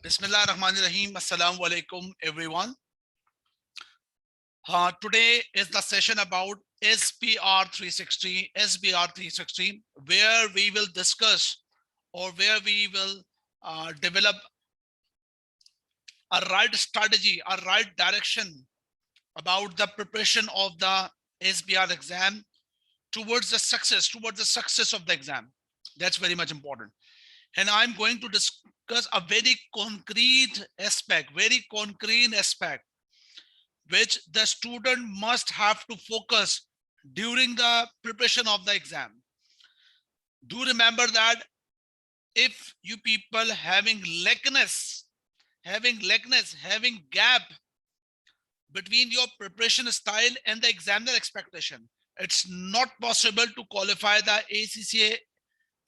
Bismillahirrahmanirrahim. Assalamu alaikum, everyone. Today is the session about SPR 360, SBR 360, where we will discuss or where we will develop a right strategy, a right direction about the preparation of the SBR exam towards the success of the exam. That's very much important. And I'm going to discuss a very concrete aspect, which the student must have to focus during the preparation of the exam. Do remember that if you people having gap between your preparation style and the examiner expectation, it's not possible to qualify the ACCA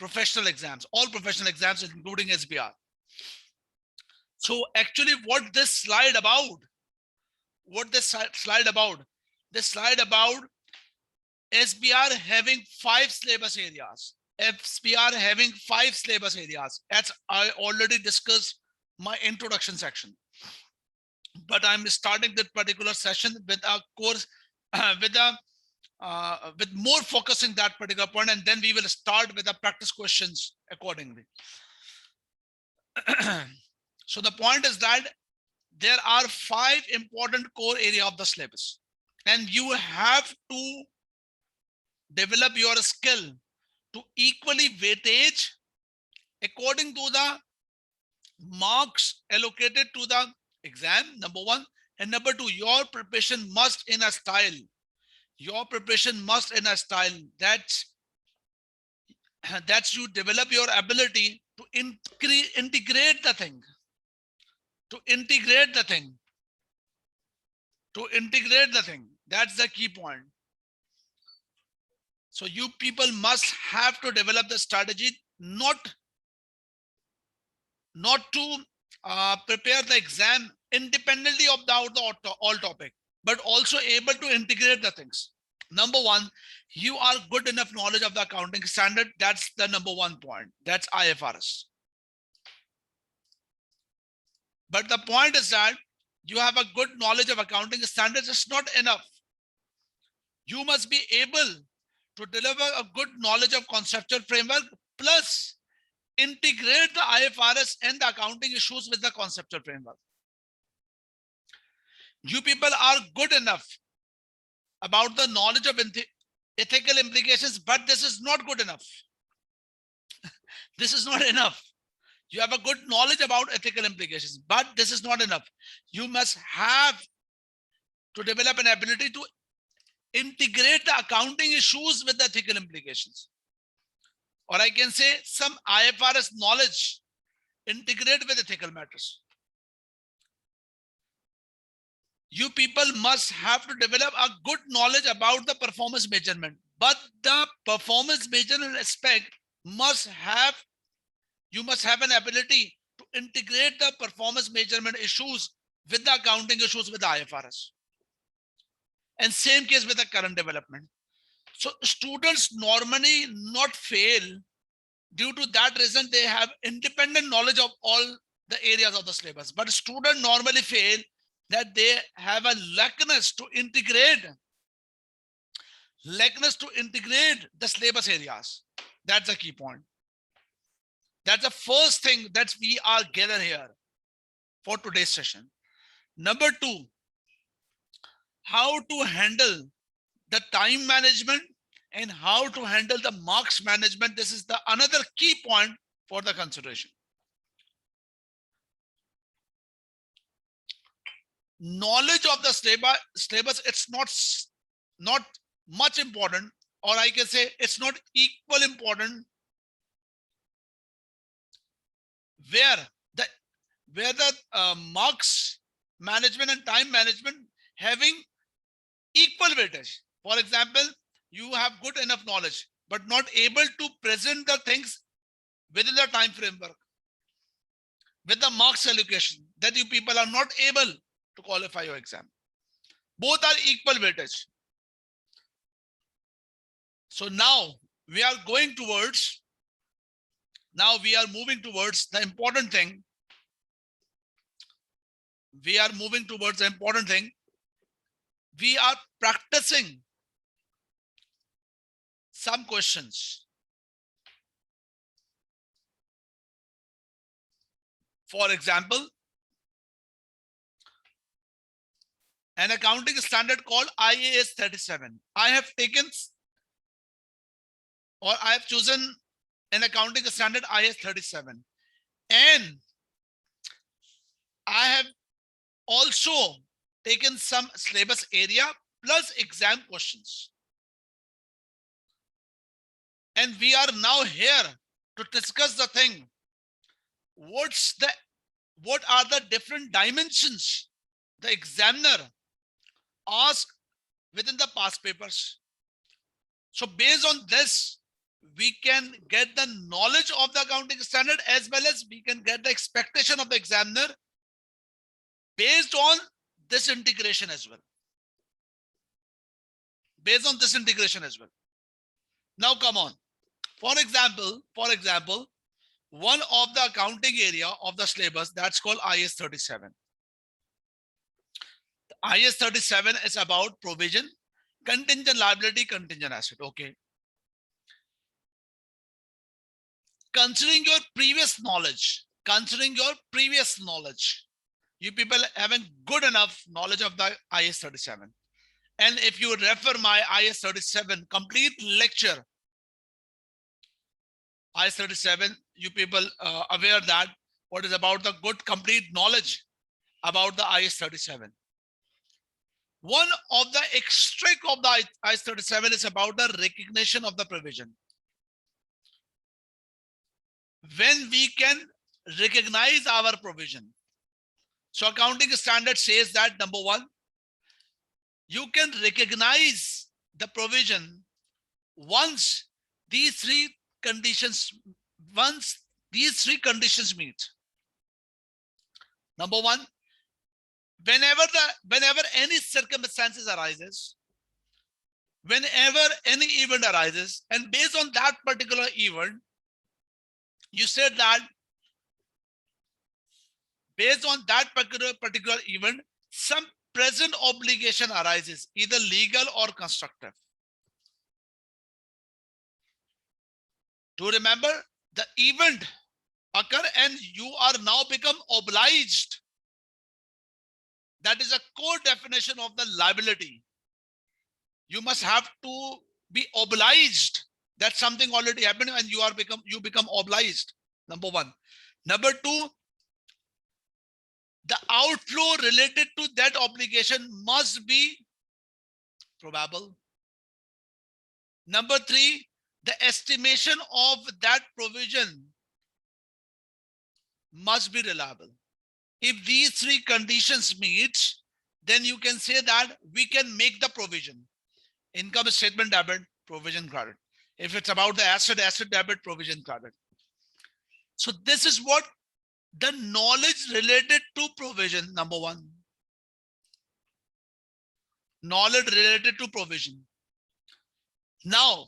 professional exams, all professional exams, including SBR. So actually what this slide about, this slide about SBR having 5 syllabus areas, SBR having 5 syllabus areas, as I already discussed my introduction section. But I'm starting that particular session with a course with more focusing that particular point, and then we will start with the practice questions accordingly. So the point is that there are 5 important core areas of the syllabus, and you have to develop your skill to equally weightage according to the marks allocated to the exam, number one, and number two, your preparation must in a style. Your preparation must in a style that you develop your ability to integrate the thing. That's the key point. So you people must have to develop the strategy not to prepare the exam independently of the all topic, but also able to integrate the things. Number one, you are good enough knowledge of the accounting standard. That's the number one point. That's IFRS. But the point is that you have a good knowledge of accounting standards. It's not enough. You must be able to deliver a good knowledge of conceptual framework plus integrate the IFRS and the accounting issues with the conceptual framework. You people are good enough about the knowledge of ethical implications, but this is not good enough. This is not enough. You have a good knowledge about ethical implications, but this is not enough. You must have to develop an ability to integrate the accounting issues with the ethical implications. Or I can say some IFRS knowledge integrate with ethical matters. You people must have to develop a good knowledge about the performance measurement, but the performance measurement aspect you must have an ability to integrate the performance measurement issues with the accounting issues with the IFRS. And same case with the current development. So students normally not fail due to that reason. They have independent knowledge of all the areas of the syllabus, but students normally fail that they have a lackness to integrate the syllabus areas. That's the key point. That's the first thing that we are gathered here for today's session. Number two, how to handle the time management and how to handle the marks management. This is the another key point for the consideration. Knowledge of the syllabus, it's not much important, or I can say it's not equal important, where the marks management and time management having equal weightage. For example, you have good enough knowledge but not able to present the things within the time framework with the marks allocation, that you people are not able to qualify your exam. Both are equal weightage. So now we are moving towards the important thing, we are moving towards the important thing. We are practicing some questions. For example, an accounting standard called IAS 37. I have taken, or I have chosen an accounting standard IAS 37. And I have also taken some syllabus area plus exam questions. And we are now here to discuss the thing. What are the different dimensions the examiner asked within the past papers? So based on this, we can get the knowledge of the accounting standard as well as we can get the expectation of the examiner based on this integration as well. Based on this integration as well. Now come on. For example, one of the accounting area of the syllabus that's called IAS 37. IAS 37 is about provision, contingent liability, contingent asset. Okay. Considering your previous knowledge, you people having good enough knowledge of the IAS 37. And if you refer my IAS 37 complete lecture, IAS 37, you people aware that what is about the good complete knowledge about the IAS 37. One of the extract of the IAS 37 is about the recognition of the provision. When we can recognize our provision. So accounting standard says that number one, you can recognize the provision once these three conditions meet. Number one, whenever any circumstances arises, whenever any event arises, and based on that particular event, you said that based on that particular event, some present obligation arises, either legal or constructive. To remember, the event occur and you are now become obliged. That is a core definition of the liability. You must have to be obliged that something already happened and you become obliged. Number one. Number two, the outflow related to that obligation must be probable. Number three, the estimation of that provision must be reliable. If these three conditions meet, then you can say that we can make the provision. Income statement debit, provision credit. If it's about the asset debit, provision credit. So this is what the knowledge related to provision, number one. Knowledge related to provision. Now,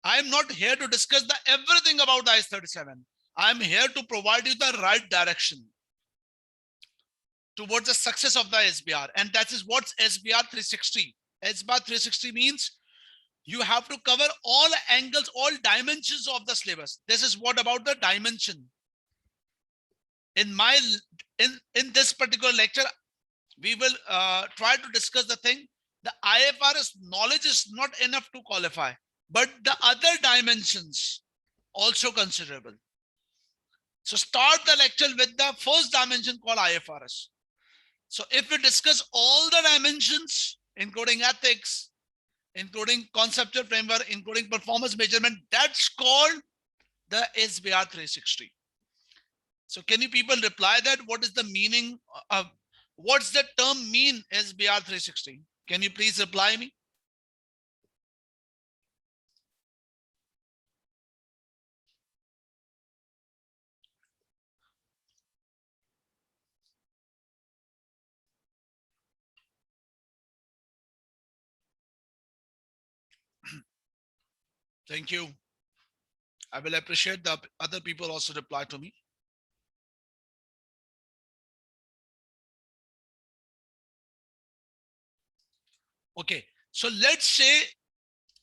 I am not here to discuss everything about the IAS 37. I am here to provide you the right direction towards the success of the SBR. And that is what's SBR 360. SBR 360 means you have to cover all angles, all dimensions of the syllabus. This is what about the dimension. In this particular lecture, we will try to discuss the thing. The IFRS knowledge is not enough to qualify, but the other dimensions also considerable. So start the lecture with the first dimension called IFRS. So if we discuss all the dimensions, including ethics, including conceptual framework, including performance measurement, that's called the SBR 360. So can you people reply that? What is the meaning of, what's the term mean SBR 360? Can you please reply me? Thank you. I will appreciate the other people also reply to me. Okay, so let's say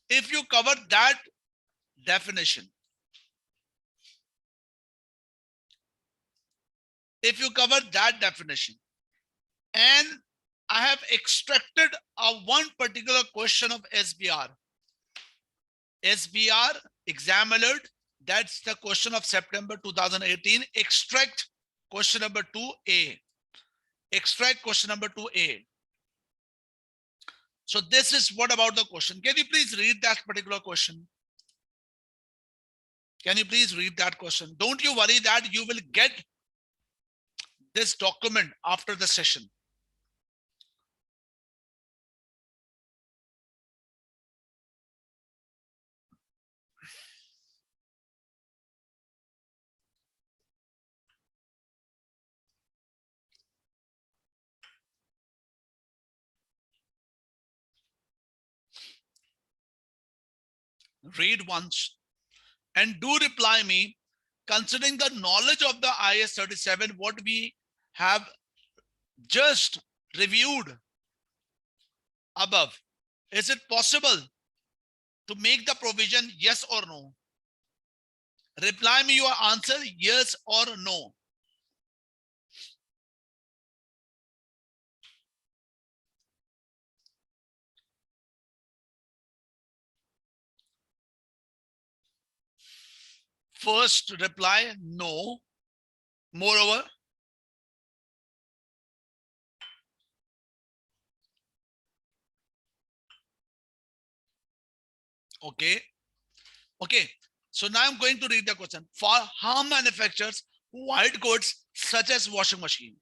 if you cover that definition, and I have extracted a one particular question of SBR, exam alert, that's the question of September 2018, extract question number 2A, extract question number 2A. So this is what about the question. Can you please read that particular question? Can you please read that question? Don't you worry that you will get this document after the session. Read once and do reply me, considering the knowledge of the IS 37, what we have just reviewed above. Is it possible to make the provision, yes or no? Reply me your answer, yes or no. First reply, no. Moreover, okay. Okay, so now I'm going to read the question. For harm manufacturers, white goods such as washing machine,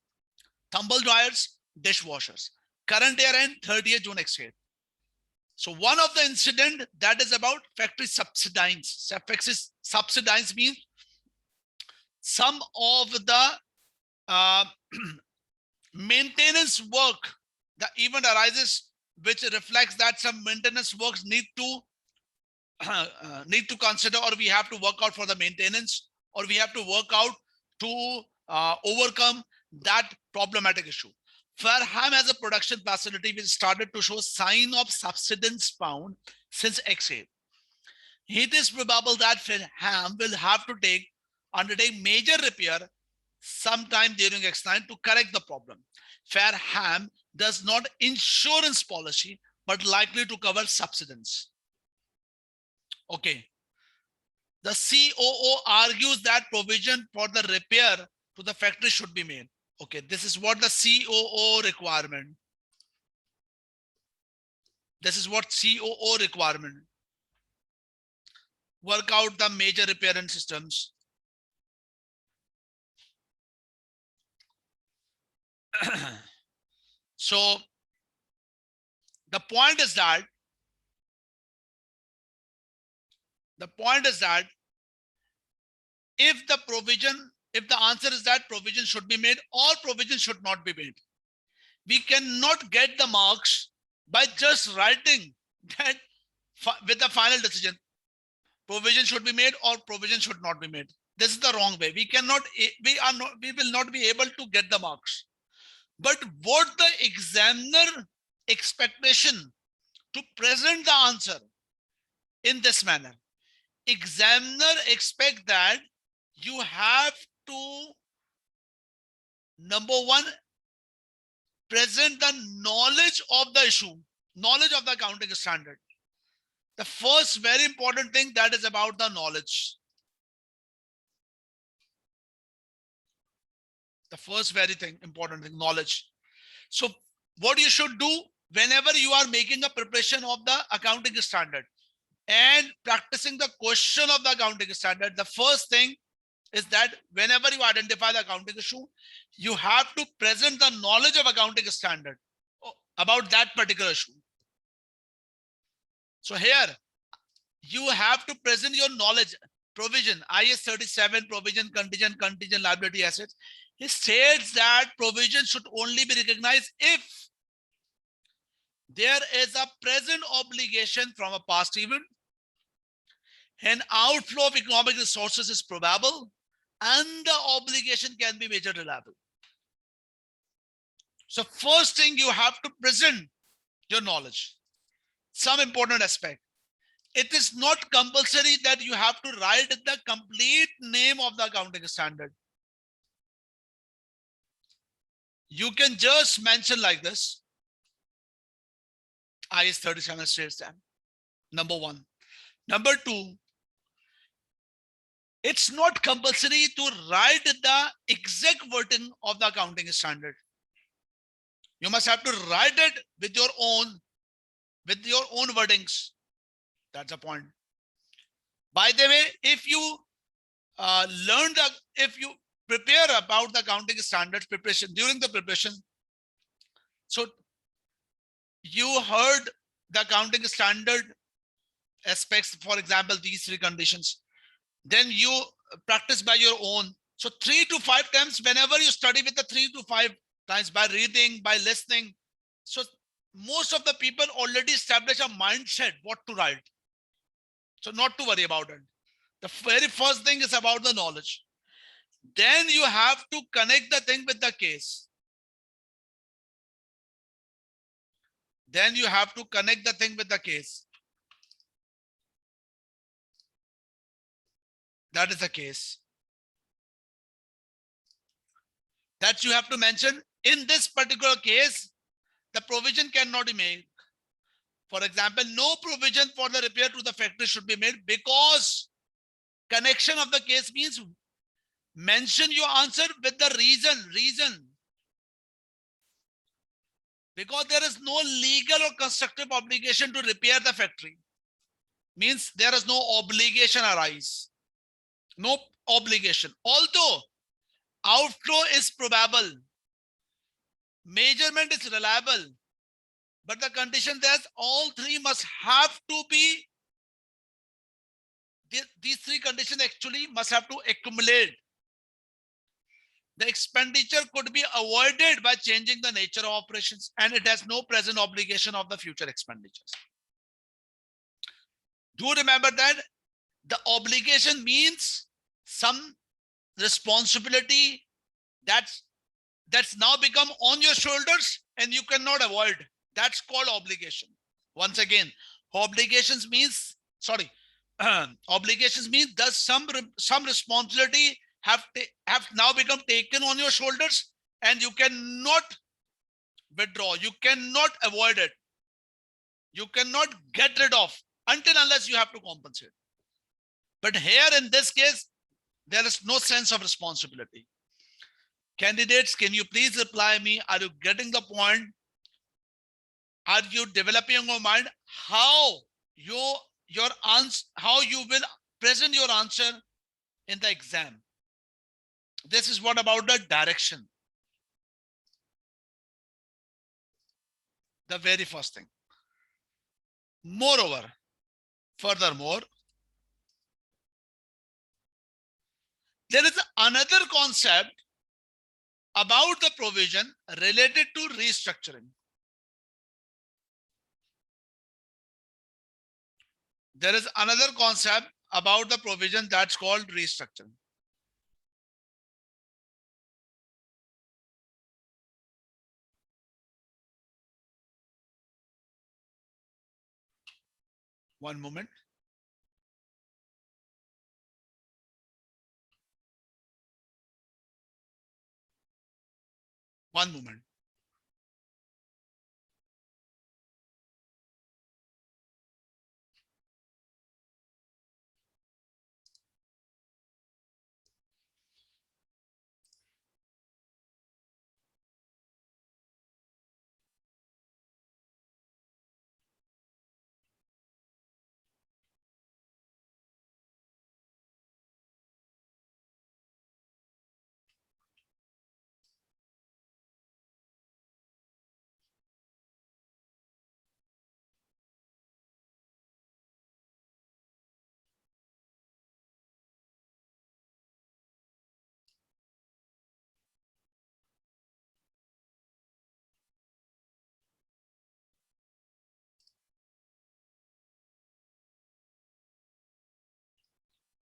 tumble dryers, dishwashers, current year end 30th June expired. So one of the incident that is about factory subsidies. Subsidies means some of the maintenance work, the event arises which reflects that some maintenance works need to consider, or we have to work out for the maintenance, or we have to work out to overcome that problematic issue. Farnham as a production facility which started to show sign of subsidence found since XA. It is probable that Farnham will have to undertake major repair sometime during X9 to correct the problem. Farnham does not insurance policy, but likely to cover subsidence. Okay. The COO argues that provision for the repair to the factory should be made. Okay, this is what the COO requirement. This is what COO requirement. Work out the major repair and systems. So the point is that if the answer is that provision should be made or provision should not be made, we cannot get the marks by just writing that with the final decision, provision should be made or provision should not be made. This is the wrong way. We will not be able to get the marks. But what the examiner expectation to present the answer in this manner. Examiner expect that you have to, number one, present the knowledge of the issue, knowledge of the accounting standard. The first very important thing that is about the knowledge. The first very important thing, knowledge. So what you should do whenever you are making a preparation of the accounting standard and practicing the question of the accounting standard, the first thing is that whenever you identify the accounting issue, you have to present the knowledge of accounting standard about that particular issue. So here you have to present your knowledge. Provision, IS 37 provision, contingent liability assets. It states that provision should only be recognized if there is a present obligation from a past event, an outflow of economic resources is probable, and the obligation can be measured reliable. So first thing, you have to present your knowledge. some important aspect. It is not compulsory that you have to write the complete name of the accounting standard. You can just mention like this: IS 37 states that. Number one. Number two, it's not compulsory to write the exact wording of the accounting standard. You must have to write it with your own wordings. That's the point. By the way, if you if you prepare about the accounting standards preparation during the preparation, so you heard the accounting standard aspects, for example, these three conditions, then you practice by your own. So 3 to 5 times, whenever you study with the 3 to 5 times by reading, by listening. So most of the people already establish a mindset what to write. So not to worry about it. The very first thing is about the knowledge. Then you have to connect the thing with the case. Then you have to connect the thing with the case. That is the case. That you have to mention. In this particular case, the provision cannot be made. For example, no provision for the repair to the factory should be made, because connection of the case means mention your answer with the reason. Because there is no legal or constructive obligation to repair the factory. Means there is no obligation arise. No obligation. Although outflow is probable, measurement is reliable, but the condition that all three must have to be, these three conditions actually must have to accumulate. The expenditure could be avoided by changing the nature of operations, and it has no present obligation of the future expenditures. Do remember that the obligation means some responsibility that's now become on your shoulders and you cannot avoid. That's called obligation. Once again, obligations means, obligations means does some responsibility have now become taken on your shoulders and you cannot withdraw. You cannot avoid it. You cannot get rid of until unless you have to compensate. But here in this case, there is no sense of responsibility. Candidates, can you please reply me? Are you getting the point? Are you developing your mind how your answer, how you will present your answer in the exam? This is what about the direction. The very first thing. Moreover, furthermore, there is another concept about the provision related to restructuring. There is another concept about the provision that's called restructuring. One moment. One moment.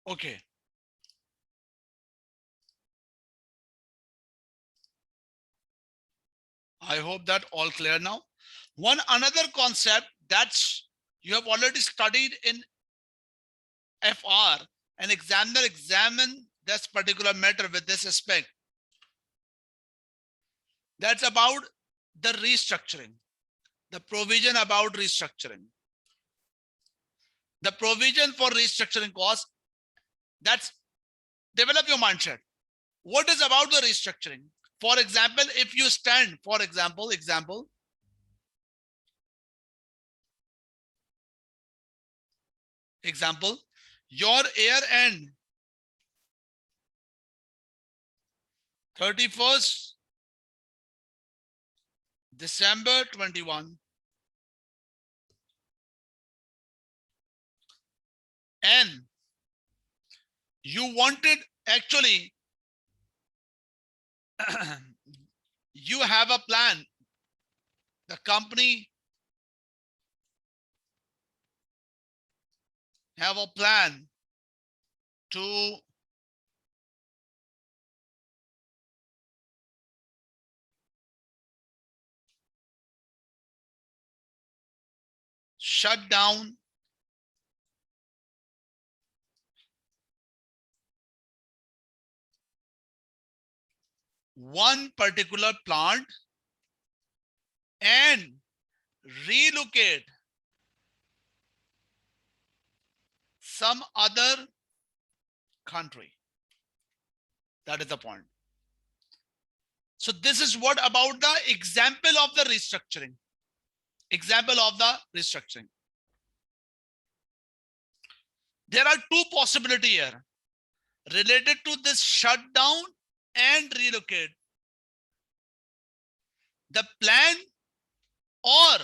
Okay. I hope that all clear now. One another concept that's You have already studied in FR, and examiner examine this particular matter with this aspect. That's about the restructuring, the provision about restructuring. The provision for restructuring costs, that's develop your mindset. What is about the restructuring? For example, if you stand, for example, your year end 31st December 21, and you wanted, actually, you have a plan. The company have a plan to shut down one particular plant and relocate some other country. That is the point. So this is what about the example of the restructuring. Example of the restructuring. There are two possibilities here related to this shutdown and relocate. The plan, or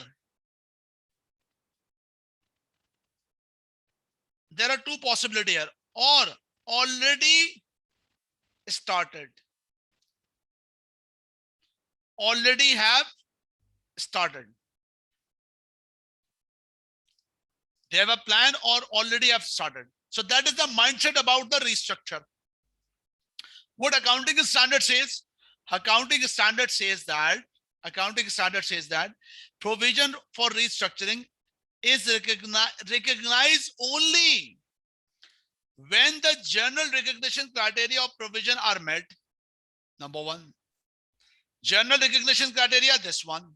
there are two possibilities here, or already started. Already have started. They have a plan or already have started. So that is the mindset about the restructure. What accounting standard says? Accounting standard says that provision for restructuring is recognized only when the general recognition criteria of provision are met. Number one, general recognition criteria, this one.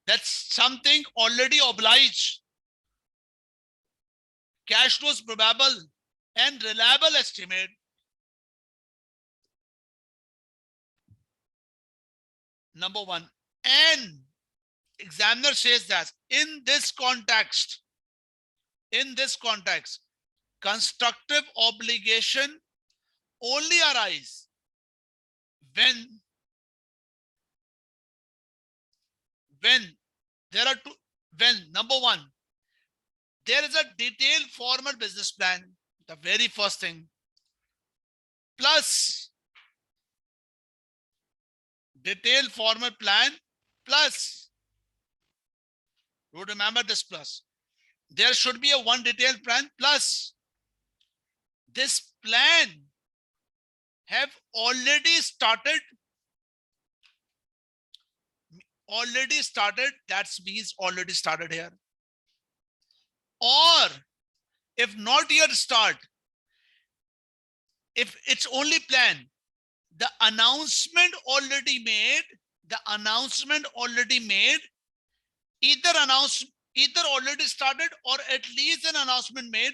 That's something already obliged. Cash flows probable and reliable estimate. Number one. And examiner says that in this context, constructive obligation only arise when there are two, when number one, there is a detailed formal business plan, the very first thing, plus detailed formal plan, plus, you remember this plus, there should be a one detailed plan, plus this plan have already started, that means already started here. Or if not yet start, if it's only plan, the announcement already made, either already started or at least an announcement made,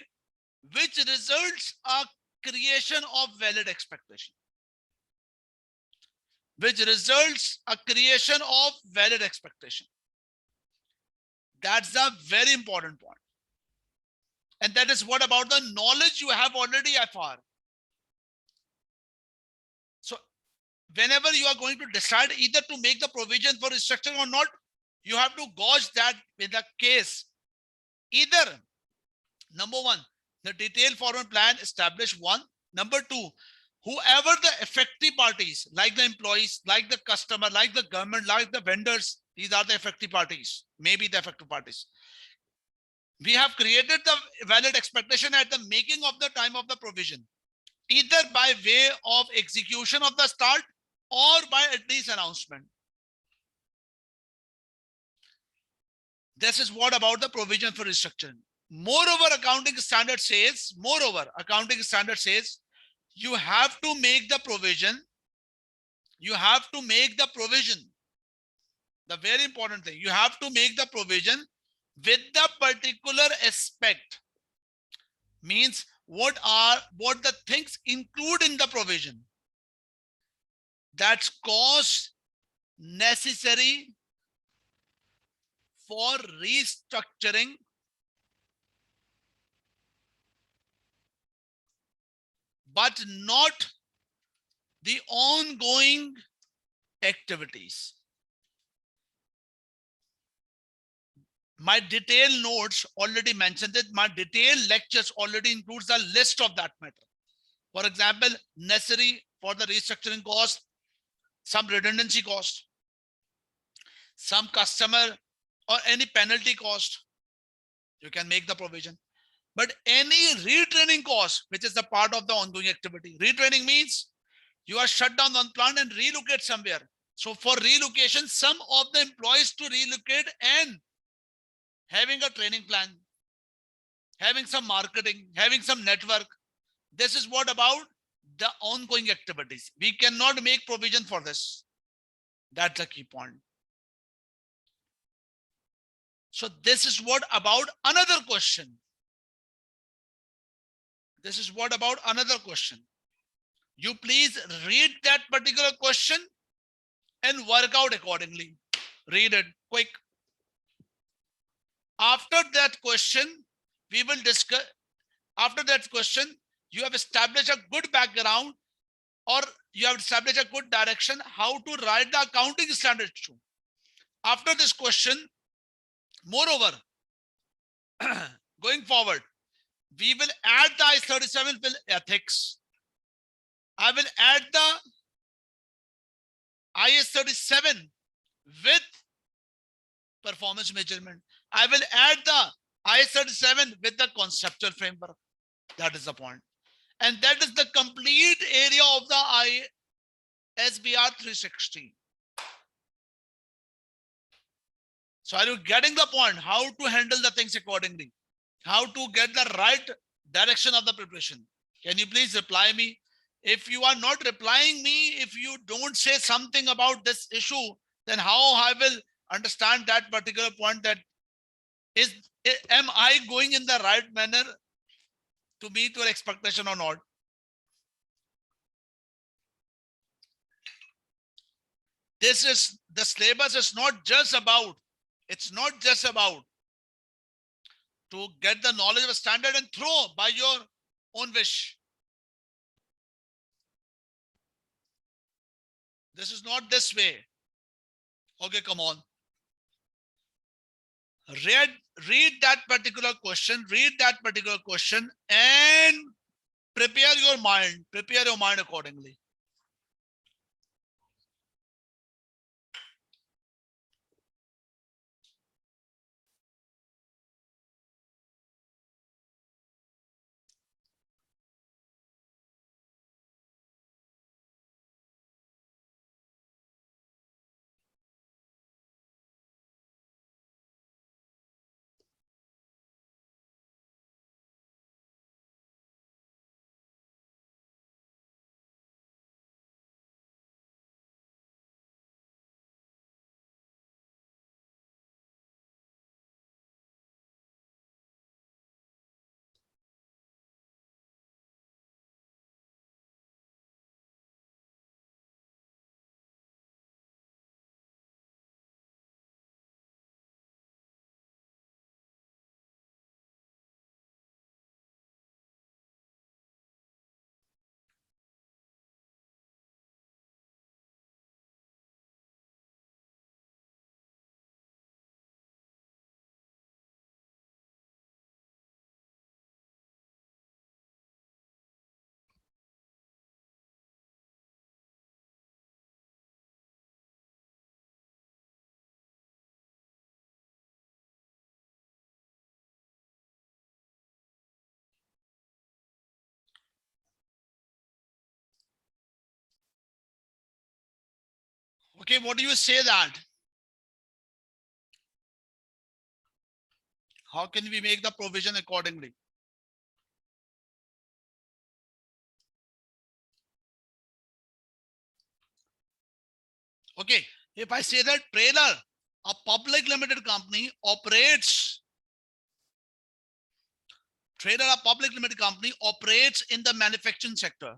which results a creation of valid expectation. That's a very important point. And that is what about the knowledge you have already FR. So whenever you are going to decide either to make the provision for restructuring or not, you have to gauge that with the case. Either, number one, the detailed formal plan establish one. Number two, whoever the affected parties, like the employees, like the customer, like the government, like the vendors, these are the affected parties, maybe the affected parties. We have created the valid expectation at the making of the time of the provision, either by way of execution of the start or by at least announcement. This is what about the provision for restructuring. Moreover, accounting standard says, you have to make the provision. You have to make the provision. The very important thing, you have to make the provision with the particular aspect. Means what the things include in the provision. That's cost necessary for restructuring but not the ongoing activities. My detailed notes already mentioned it. My detailed lectures already includes the list of that matter. For example, necessary for the restructuring cost, some redundancy cost, some customer or any penalty cost. You can make the provision. But any retraining cost, which is the part of the ongoing activity. Retraining means you are shut down one plant and relocate somewhere. So for relocation, some of the employees to relocate and having a training plan, having some marketing, having some network. This is what about the ongoing activities. We cannot make provision for this. That's the key point. So this is what about another question. This is what about another question. You please read that particular question and work out accordingly. Read it quick. After that question, we will discuss. After that question, you have established a good background or you have established a good direction how to write the accounting standards too. After this question, moreover, going forward, we will add the I-37 ethics. I will add the IS-37 with performance measurement. I will add the IS-37 with the conceptual framework. That is the point. And that is the complete area of the SBR 360. So are you getting the point? How to handle the things accordingly? How to get the right direction of the preparation? Can you please reply me? If you are not replying me, if you don't say something about this issue, then how I will understand that particular point, that am I going in the right manner to meet your expectation or not? This is the syllabus is not just about, it's not just about to get the knowledge of a standard and throw by your own wish. This is not this way. Okay, come on. Read that particular question, and prepare your mind accordingly. Okay, what do you say that? How can we make the provision accordingly? Okay, if I say that trailer, a public limited company operates, trailer, a public limited company operates in the manufacturing sector.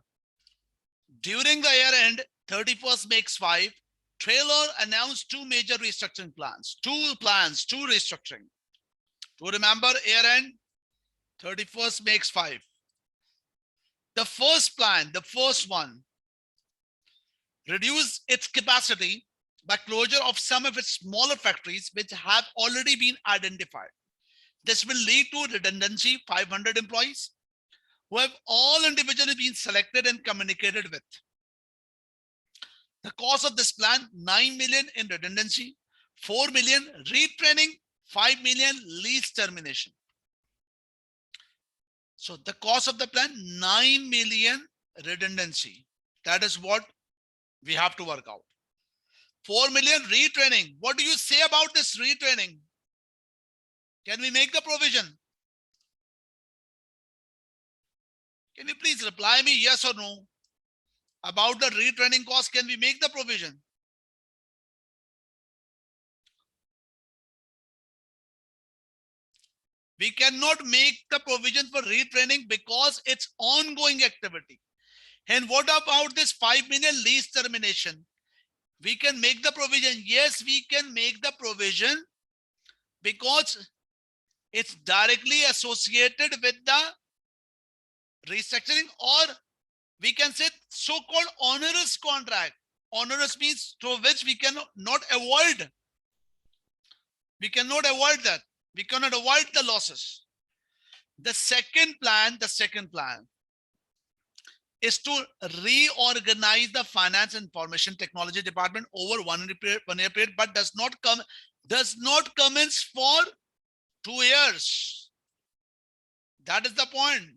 During the year end, 31st makes 5, trailer announced 2 major restructuring plans, two restructuring. To remember, year end, 31st makes 5. The first plan, the first one, reduce its capacity by closure of some of its smaller factories which have already been identified. This will lead to redundancy 500 employees who have all individually been selected and communicated with. The cost of this plan, 9 million in redundancy, 4 million retraining, 5 million lease termination. So the cost of the plan, 9 million redundancy. That is what we have to work out. 4 million retraining. What do you say about this retraining? Can we make the provision? Can you please reply me yes or no? About the retraining cost, can we make the provision? We cannot make the provision for retraining because it's ongoing activity. And what about this 5 million lease termination? We can make the provision. Yes, we can make the provision because it's directly associated with the restructuring, or we can say so-called onerous contract. Onerous means through which we cannot avoid. We cannot avoid that. We cannot avoid the losses. The second plan is to reorganize the finance and information technology department over 1 year period, but does not commence for 2 years. That is the point.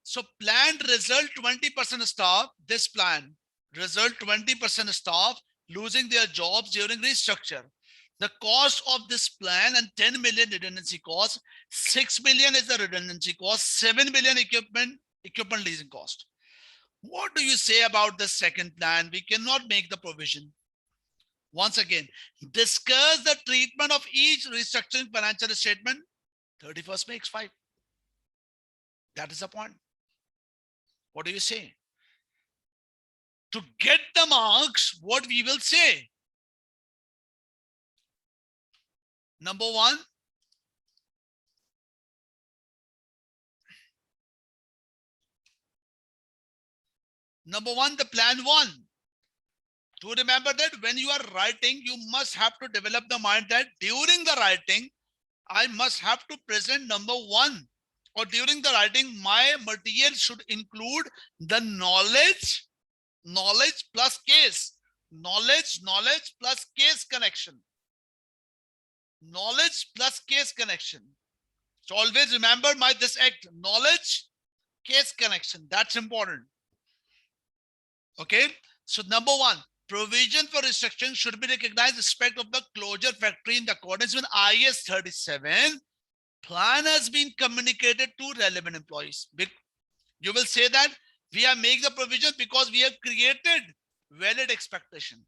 So planned result 20% staff, this plan result 20% staff losing their jobs during restructure. The cost of this plan and 10 million redundancy cost, 6 million is the redundancy cost, 7 million equipment leasing cost. What do you say about the second plan? We cannot make the provision. Once again, discuss the treatment of each restructuring financial statement. 31st makes 5. That is the point. What do you say? To get the marks, what we will say? Number one, the plan 1. To remember that when you are writing, you must have to develop the mind that during the writing, I must have to present number 1, or during the writing, my material should include the knowledge plus case. Knowledge plus case connection. Knowledge plus case connection. So always remember this act, knowledge, case connection. That's important. Okay. So number 1, provision for restructuring should be recognized with respect of the closure factory in accordance with IS 37. Plan has been communicated to relevant employees. You will say that we are making the provision because we have created valid expectation.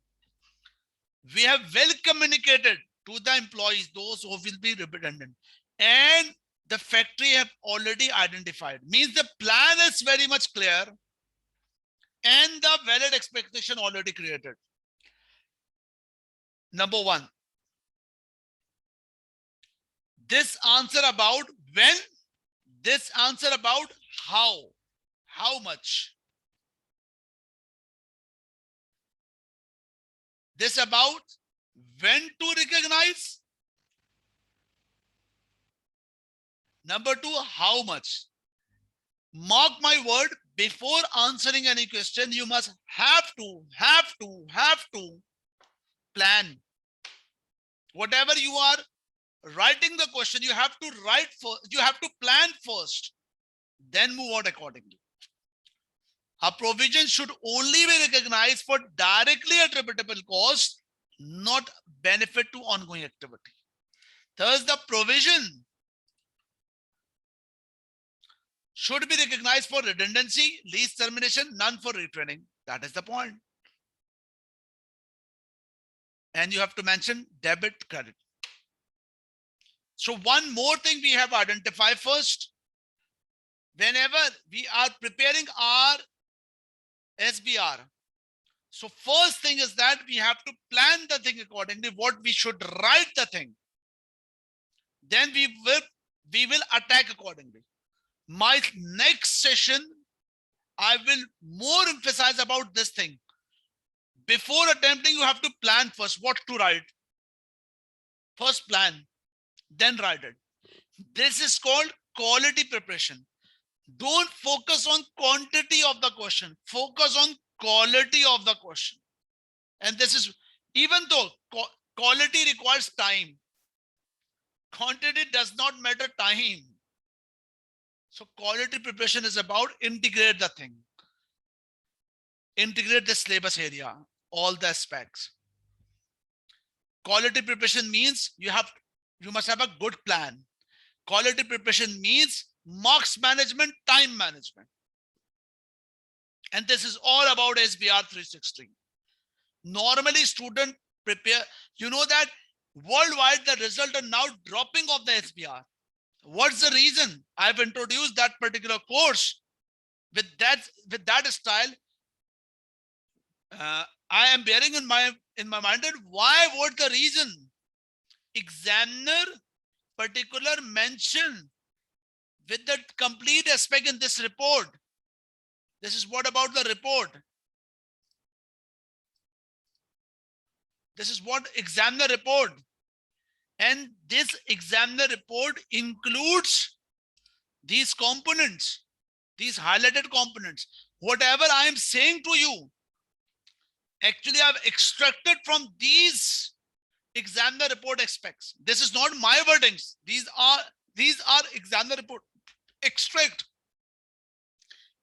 We have well communicated to the employees, those who will be redundant, and the factory have already identified. Means the plan is very much clear and the valid expectation already created. Number 1. This answer about when, this answer about how much. This about when to recognize. Number 2, how much. Mark my word, before answering any question, you must have to plan. Whatever you are writing the question, you have to write first, you have to plan first, then move on accordingly. A provision should only be recognized for directly attributable cost, not benefit to ongoing activity. Thus, the provision should be recognized for redundancy, lease termination, none for retraining. That is the point. And you have to mention debit, credit. So one more thing we have identified first. Whenever we are preparing our SBR, so first thing is that we have to plan the thing accordingly, what we should write the thing. Then we will attack accordingly. My next session, I will more emphasize about this thing. Before attempting, you have to plan first what to write. First plan, then write it. This is called quality preparation. Don't focus on quantity of the question. Focus on quality of the question. And this is, even though quality requires time, quantity does not matter time. So quality preparation is about integrate the thing. Integrate the syllabus area, all the aspects. Quality preparation means you must have a good plan. Quality preparation means marks management, time management. And this is all about SBR 360. Normally student prepare, you know that worldwide the result are now dropping of the SBR. What's the reason? I've introduced that particular course with that style. I am bearing in my mind that why, what the reason? Examiner particular mention with the complete aspect in this report. This is what about the report. This is what examiner report. And this examiner report includes these components, these highlighted components. Whatever I am saying to you, actually I've extracted from these examiner report aspects. This is not my wordings. These are examiner report extract.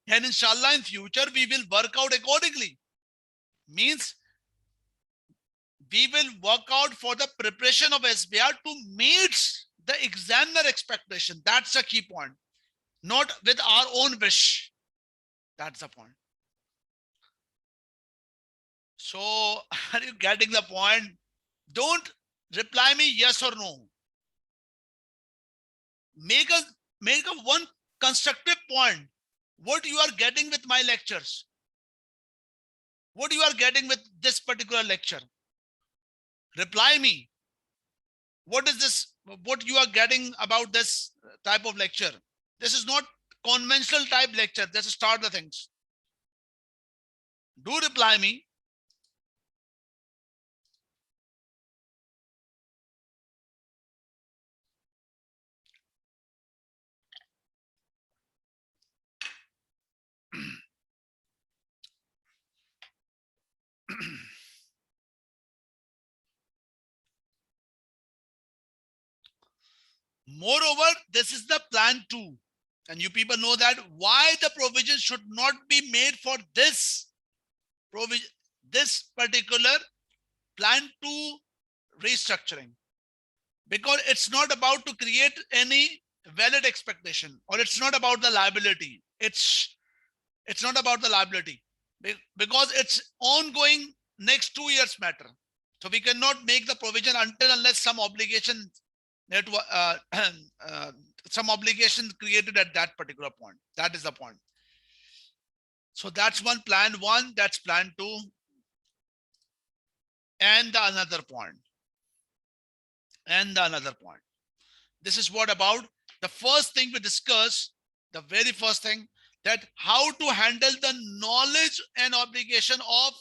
And inshallah in future we will work out accordingly. Means we will work out for the preparation of SBR to meet the examiner expectation. That's a key point. Not with our own wish. That's the point. So are you getting the point? Don't reply me yes or no. Make a one constructive point. What you are getting with my lectures? What you are getting with this particular lecture? Reply me. What is this? What you are getting about this type of lecture? This is not conventional type lecture. Let's start the things. Do reply me. Moreover, this is the plan 2. And you people know that why the provision should not be made for this provision, this particular plan 2 restructuring. Because it's not about to create any valid expectation, or it's not about the liability. It's not about the liability because it's ongoing next 2 years matter. So we cannot make the provision unless some obligation some obligation created at that particular point. That is the point. So that's one plan 1, that's plan 2. And the another point. And the another point. This is what about the first thing we discuss, the very first thing, that how to handle the knowledge and obligation of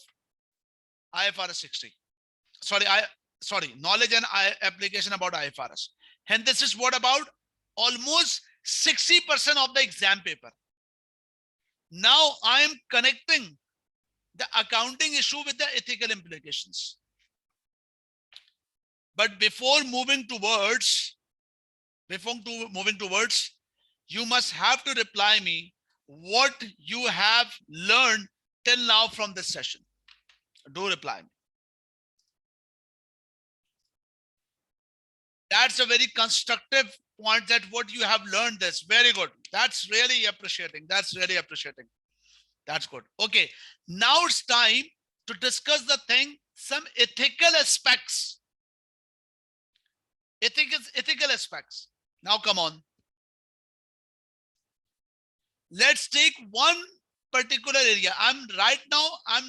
IFRS 60. Knowledge and application about IFRS. And this is what about almost 60% of the exam paper. Now I am connecting the accounting issue with the ethical implications. But before moving towards, you must have to reply me what you have learned till now from this session. Do reply me. That's a very constructive point that what you have learned this. Very good. That's really appreciating. That's really appreciating. That's good. Okay. Now it's time to discuss the thing, some ethical aspects. Ethical aspects. Now come on. Let's take one particular area. I'm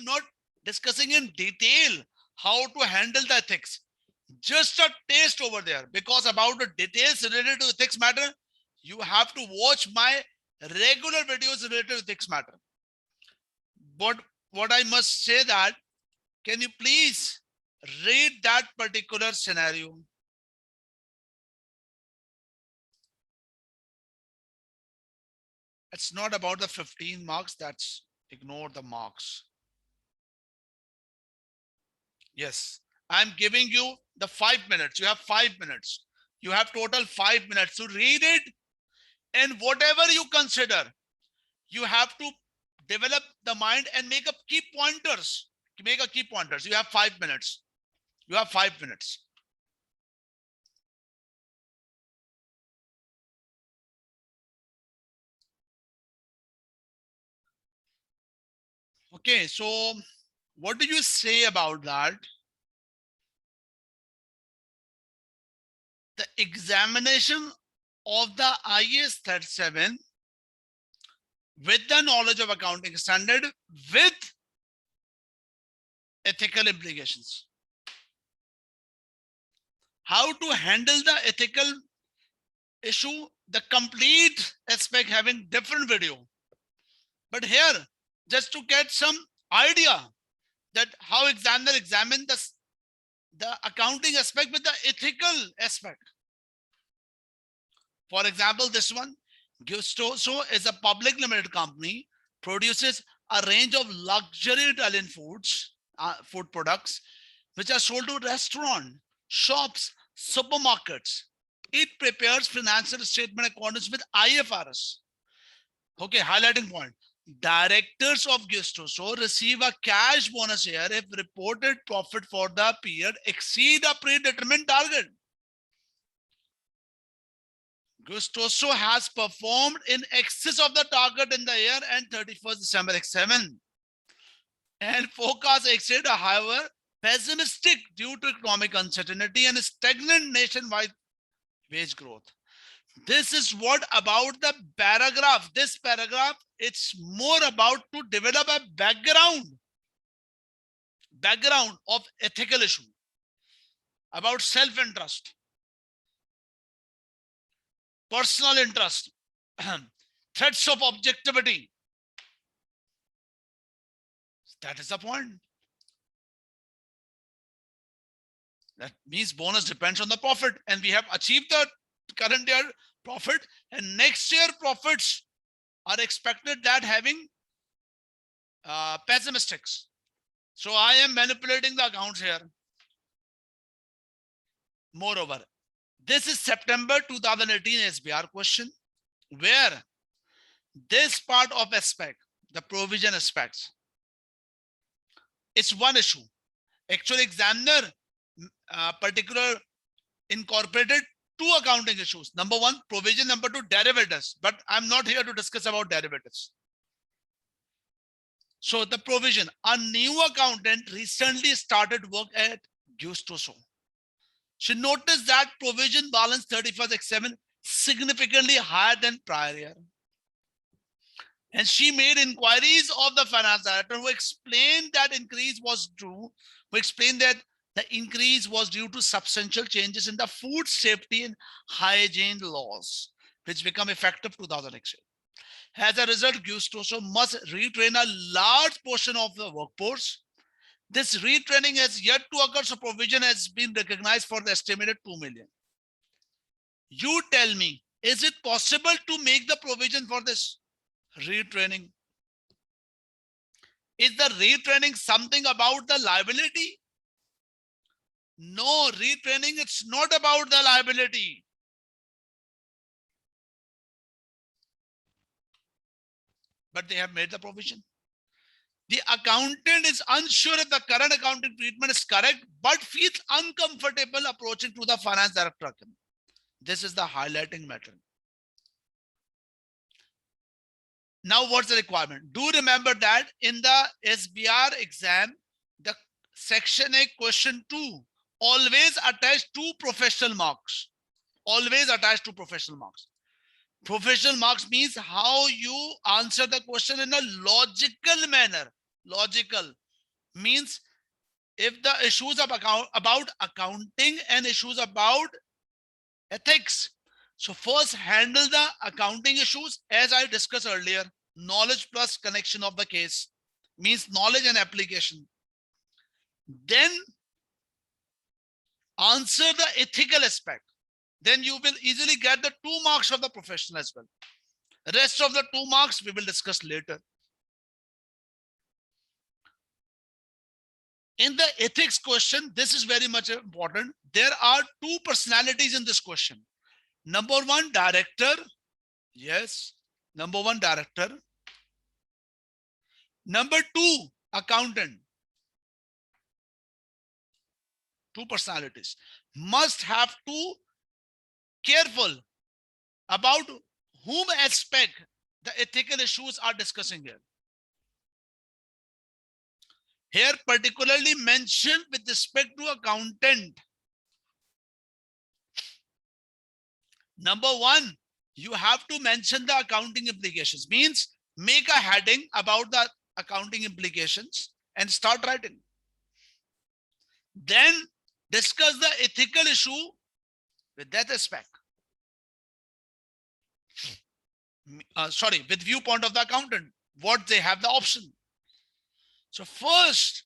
not discussing in detail how to handle the ethics. Just a taste over there, because about the details related to ethics matter, you have to watch my regular videos related to ethics matter. But what I must say that, can you please read that particular scenario? It's not about the 15 marks. That's ignore the marks. Yes, I'm giving you the 5 minutes. You have 5 minutes. You have total 5 minutes to read it, and whatever you consider, you have to develop the mind and make up key pointers. Make a key pointers. You have 5 minutes. You have 5 minutes. Okay, so what do you say about that? The examination of the IAS 37 with the knowledge of accounting standard with ethical implications. How to handle the ethical issue, the complete aspect having different video. But here, just to get some idea that how examiner examine the accounting aspect with the ethical aspect. For example, this one, Gustoso is a public limited company, produces a range of luxury Italian food products, which are sold to restaurants, shops, supermarkets. It prepares financial statement accordance with IFRS. Okay, highlighting point. Directors of Gustoso receive a cash bonus here if reported profit for the period exceed a predetermined target. Gustoso has performed in excess of the target in the year and 31st December 7, and forecasts exceed, however, pessimistic due to economic uncertainty and stagnant nationwide wage growth. This is what about the paragraph. This paragraph, it's more about to develop a background of ethical issue, about self-interest, personal interest, threats of objectivity. That is the point. That means bonus depends on the profit, and we have achieved the current year profit, and next year profits are expected that having pessimistics. So I am manipulating the accounts here. Moreover, this is September 2018 SBR question, where this part of aspect, the provision aspects, it's one issue. Actually, examiner particular incorporated two accounting issues. Number one, provision. Number two, derivatives. But I'm not here to discuss about derivatives. So the provision, a new accountant recently started work at Gustoso. She noticed that provision balance 31st X7 significantly higher than prior year. And she made inquiries of the finance director, who explained that increase was due, who explained that the increase was due to substantial changes in the food safety and hygiene laws, which become effective 2008. As a result, Gustoso must retrain a large portion of the workforce. This retraining has yet to occur, so provision has been recognized for the estimated 2 million. You tell me, is it possible to make the provision for this retraining? Is the retraining something about the liability? No, retraining, it's not about the liability. But they have made the provision. The accountant is unsure if the current accounting treatment is correct, but feels uncomfortable approaching to the finance director. This is the highlighting matter. Now, what's the requirement? Do remember that in the SBR exam, the section A question 2 always attached to professional marks. Always attached to professional marks. Professional marks means how you answer the question in a logical manner. Logical means if the issues about accounting and issues about ethics. So first handle the accounting issues as I discussed earlier. Knowledge plus connection of the case means knowledge and application. Then answer the ethical aspect. Then you will easily get the 2 marks of the professional as well. Rest of the 2 marks we will discuss later. In the ethics question, this is very much important. There are 2 personalities in this question. Number 1, director. Yes. Number 1, director. Number 2, accountant. 2 personalities. Must have to careful about whom aspect the ethical issues are discussing here. Here particularly mentioned with respect to accountant. Number 1, you have to mention the accounting implications. Means make a heading about the accounting implications and start writing. Then discuss the ethical issue with that aspect. With viewpoint of the accountant, what they have the option. So first,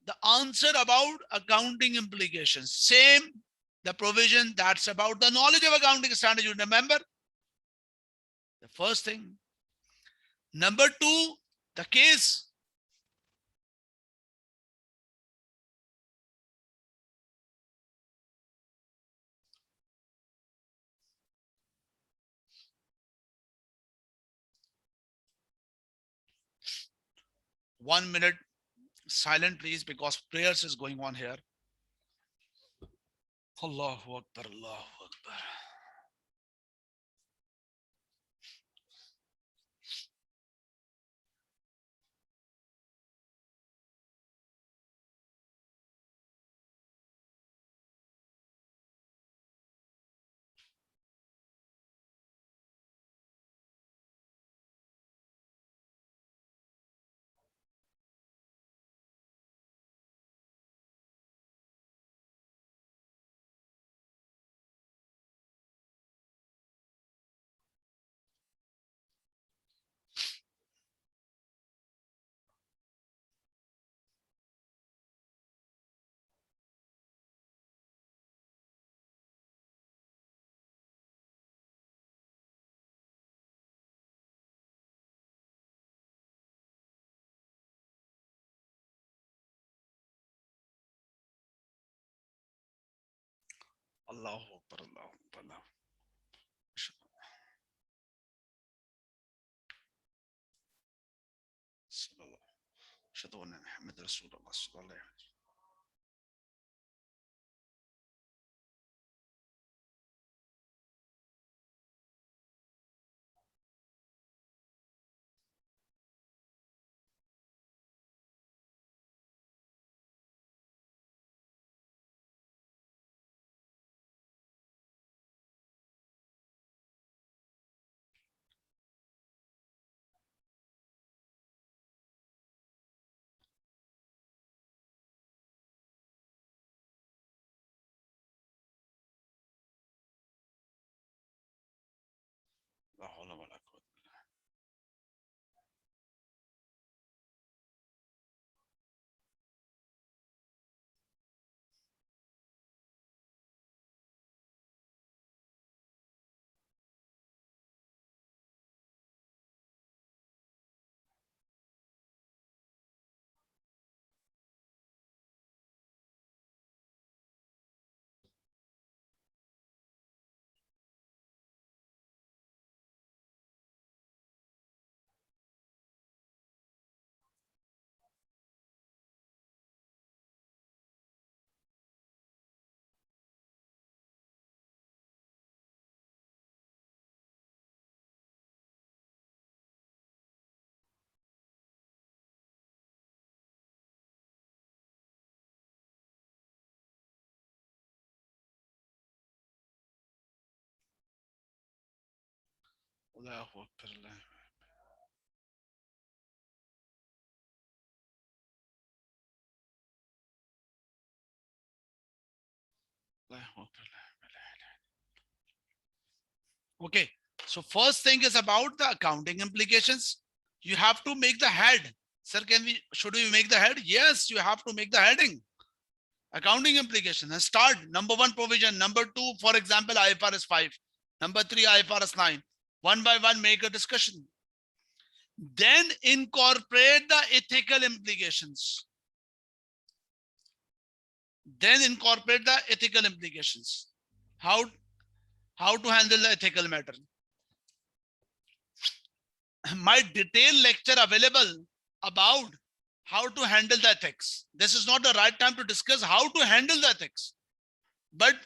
the answer about accounting implications. Same, the provision that's about the knowledge of accounting standards. You remember the first thing. Number 2, the case. One minute silent, please, because prayers is going on here. Allahu Akbar, Allahu Akbar. Allahu Akbar, Allahu Akbar. Ashhadu anna Muhammad Rasulullah sallallahu alaihi wasallam. Okay. So first thing is about the accounting implications. You have to make the head. Sir, should we make the head? Yes, you have to make the heading. Accounting implications and start. Number one, provision. Number two, for example, IFRS 5. Number three, IFRS 9. One by one, make a discussion. Then incorporate the ethical implications. Then incorporate the ethical implications. How to handle the ethical matter. My detailed lecture available about how to handle the ethics. This is not the right time to discuss how to handle the ethics. But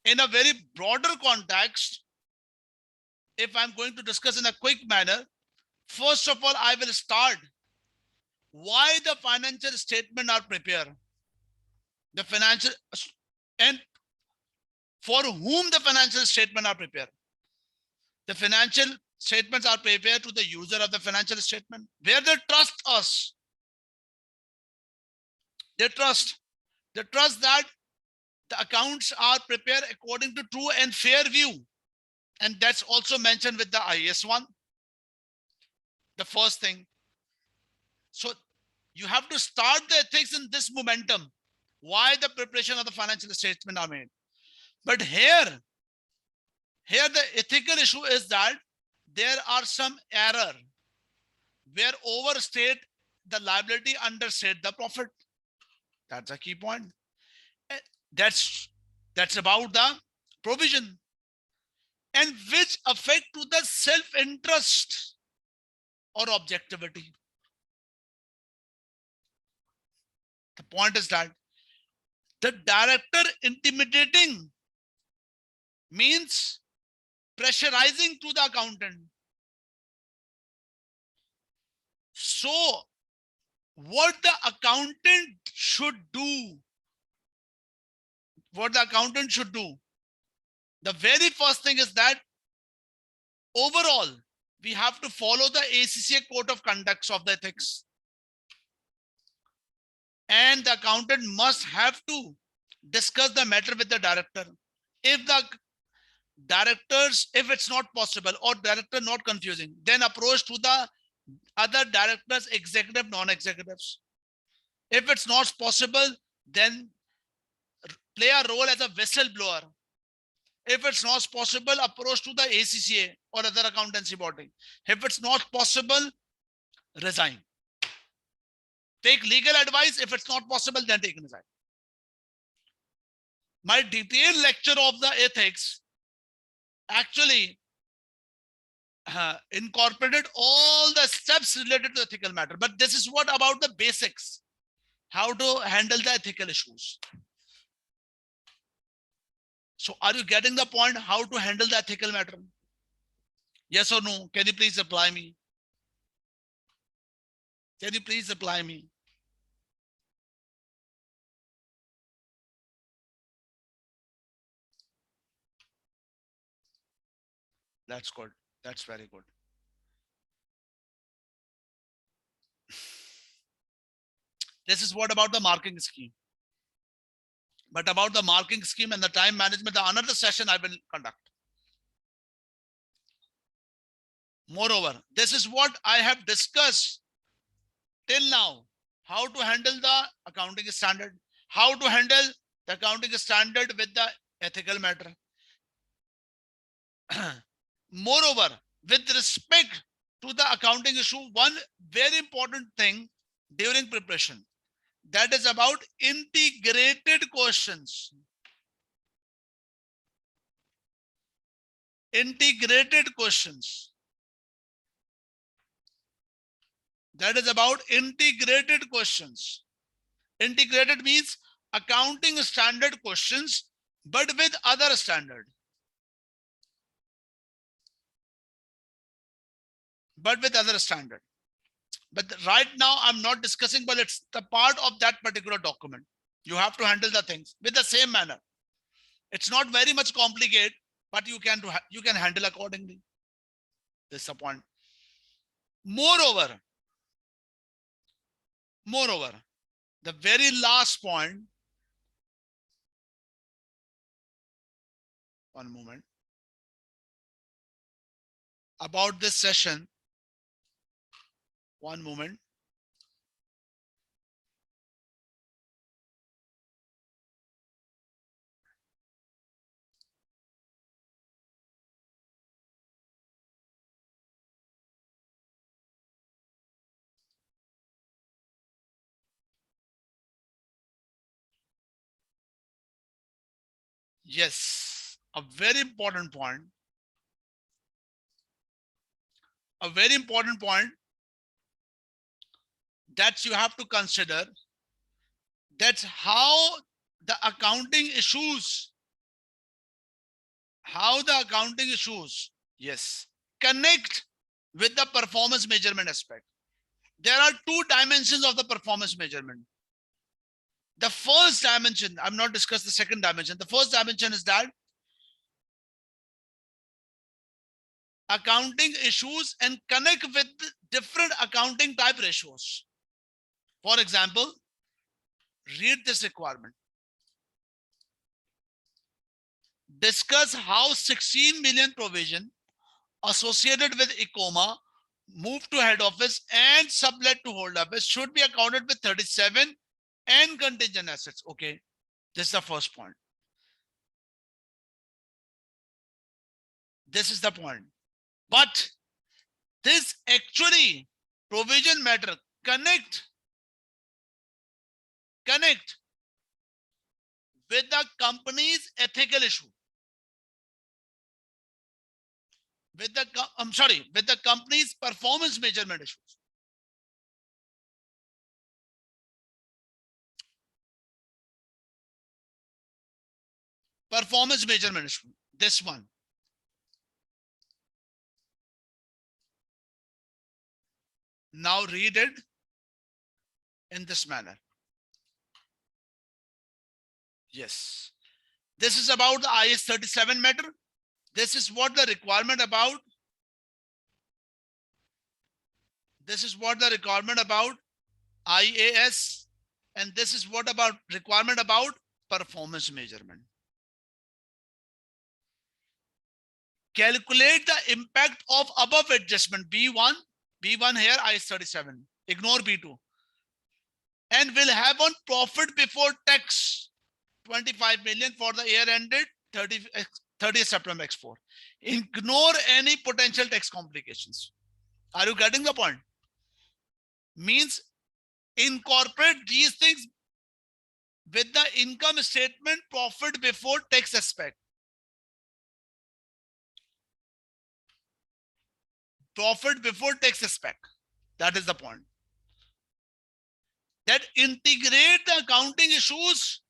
in a very broader context, if I'm going to discuss in a quick manner, first of all, I will start why the financial statement are prepared. The financial and for whom the financial statement are prepared. The financial statements are prepared to the user of the financial statement, where they trust us. They trust that the accounts are prepared according to true and fair view. And that's also mentioned with the IAS 1. The first thing. So you have to start the ethics in this momentum. Why the preparation of the financial statement are made. But here the ethical issue is that there are some error where overstate the liability, understate the profit. That's a key point. That's about the provision, and which affect to the self-interest or objectivity. The point is that the director intimidating means pressurizing to the accountant. So what the accountant should do, the very first thing is that overall, we have to follow the ACCA code of conduct of the ethics. And the accountant must have to discuss the matter with the director. If the directors, if it's not possible or director not confusing, then approach to the other directors, executive, non-executives. If it's not possible, then play a role as a whistleblower. If it's not possible, approach to the ACCA or other accountancy body. If it's not possible, resign. Take legal advice. If it's not possible, then take resign. My detailed lecture of the ethics actually incorporated all the steps related to ethical matter. But this is what about the basics, how to handle the ethical issues. So are you getting the point, how to handle the ethical matter? Yes or no? Can you please reply me? Can you please reply me? That's good. That's very good. This is what about the marking scheme. But about the marking scheme and the time management, another session I will conduct. Moreover, this is what I have discussed till now. How to handle the accounting standard, how to handle the accounting standard with the ethical matter. Moreover, with respect to the accounting issue, one very important thing during preparation, that is about integrated questions. Integrated questions. That is about integrated questions. Integrated means accounting standard questions, but with other standard. But right now I'm not discussing, but it's the part of that particular document. You have to handle the things with the same manner. It's not very much complicated, but you can handle accordingly. This is the point. Moreover, the very last point, one moment, about this session, one moment. Yes, a very important point. A very important point that you have to consider. That's how the accounting issues, yes, connect with the performance measurement aspect. There are two dimensions of the performance measurement. The first dimension, I'm not discussing the second dimension. The first dimension is that accounting issues and connect with different accounting type ratios. For example, read this requirement. Discuss how 16 million provision associated with ICOMA moved to head office and sublet to hold office should be accounted with 37 and contingent assets. Okay, this is the first point. This is the point. But this actually provision matter connect with the company's ethical issue. With the company's performance measurement issues. Performance measurement issue, this one. Now read it in this manner. Yes. This is about the IAS 37 matter. This is what the requirement about. This is what the requirement about IAS. And this is what about requirement about performance measurement. Calculate the impact of above adjustment B1 here IAS 37. Ignore B2. And will have on profit before tax 25 million for the year ended 30th September X4. Ignore any potential tax complications. Are you getting the point? Means incorporate these things with the income statement profit before tax aspect. Profit before tax aspect. That is the point. That integrate the accounting issues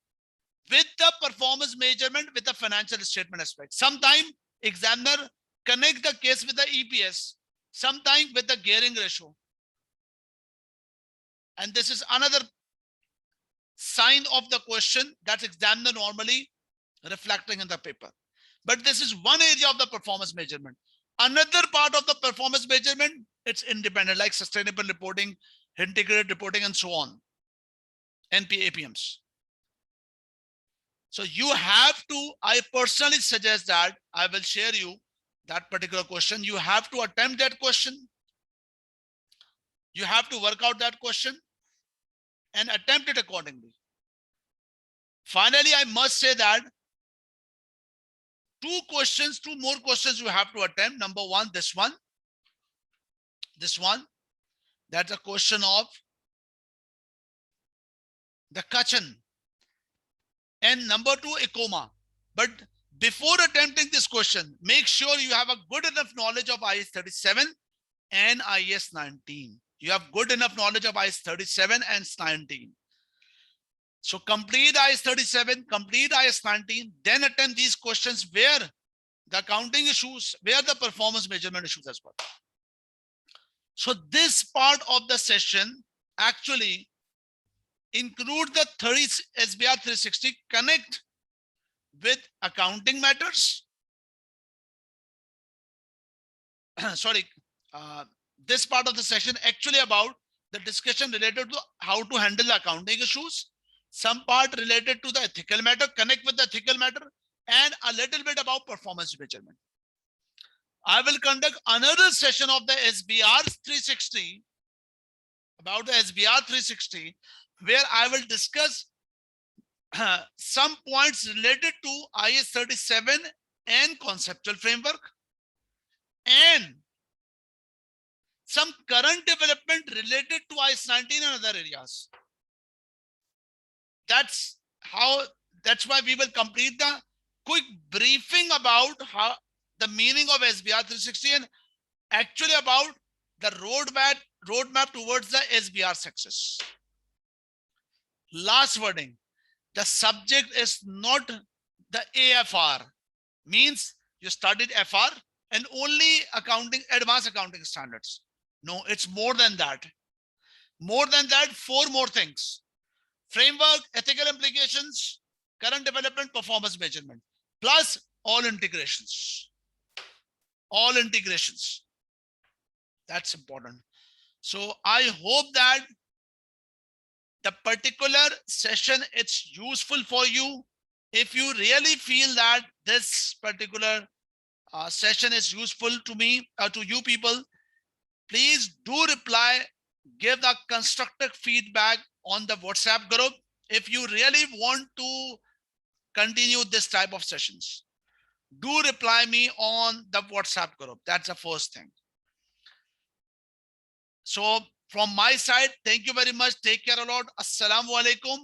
with the performance measurement with the financial statement aspect. Sometimes examiner connect the case with the EPS, sometimes with the gearing ratio. And this is another sign of the question that examiner normally reflecting in the paper. But this is one area of the performance measurement. Another part of the performance measurement, it's independent, like sustainable reporting, integrated reporting, and so on. NP APMs. So you have to, I personally suggest that I will share you that particular question. You have to attempt that question. You have to work out that question and attempt it accordingly. Finally, I must say that two more questions you have to attempt. Number one, this one. That's a question of the Kachan. And number two, ICOMA. But before attempting this question, make sure you have a good enough knowledge of IAS 37 and IAS 19. You have good enough knowledge of IAS 37 and 19. So complete IAS 37, complete IAS 19, then attempt these questions where the accounting issues, where the performance measurement issues as well. So this part of the session actually include the 30 SBR 360 connect with accounting matters sorry, this part of the session actually about the discussion related to how to handle accounting issues, some part related to the ethical matter, connect with the ethical matter, and a little bit about performance measurement. I will conduct another session of the SBR 360, about the SBR 360, where I will discuss some points related to IS 37 and conceptual framework, and some current development related to IS 19 and other areas. That's why we will complete the quick briefing about how the meaning of SBR 360 and actually about the roadmap towards the SBR success. Last wording, the subject is not the AFR, means you studied FR and only accounting, advanced accounting standards. No, it's more than that. More than that, 4 more things: framework, ethical implications, current development, performance measurement, plus all integrations. All integrations. That's important. So I hope that the particular session it's useful for you. If you really feel that this particular session is useful to me, to you people, please do reply, give the constructive feedback on the WhatsApp group if you really want to continue this type of sessions. Do reply me on the WhatsApp group. That's the first thing. So from my side, thank you very much. Take care a lot. Assalamu alaikum.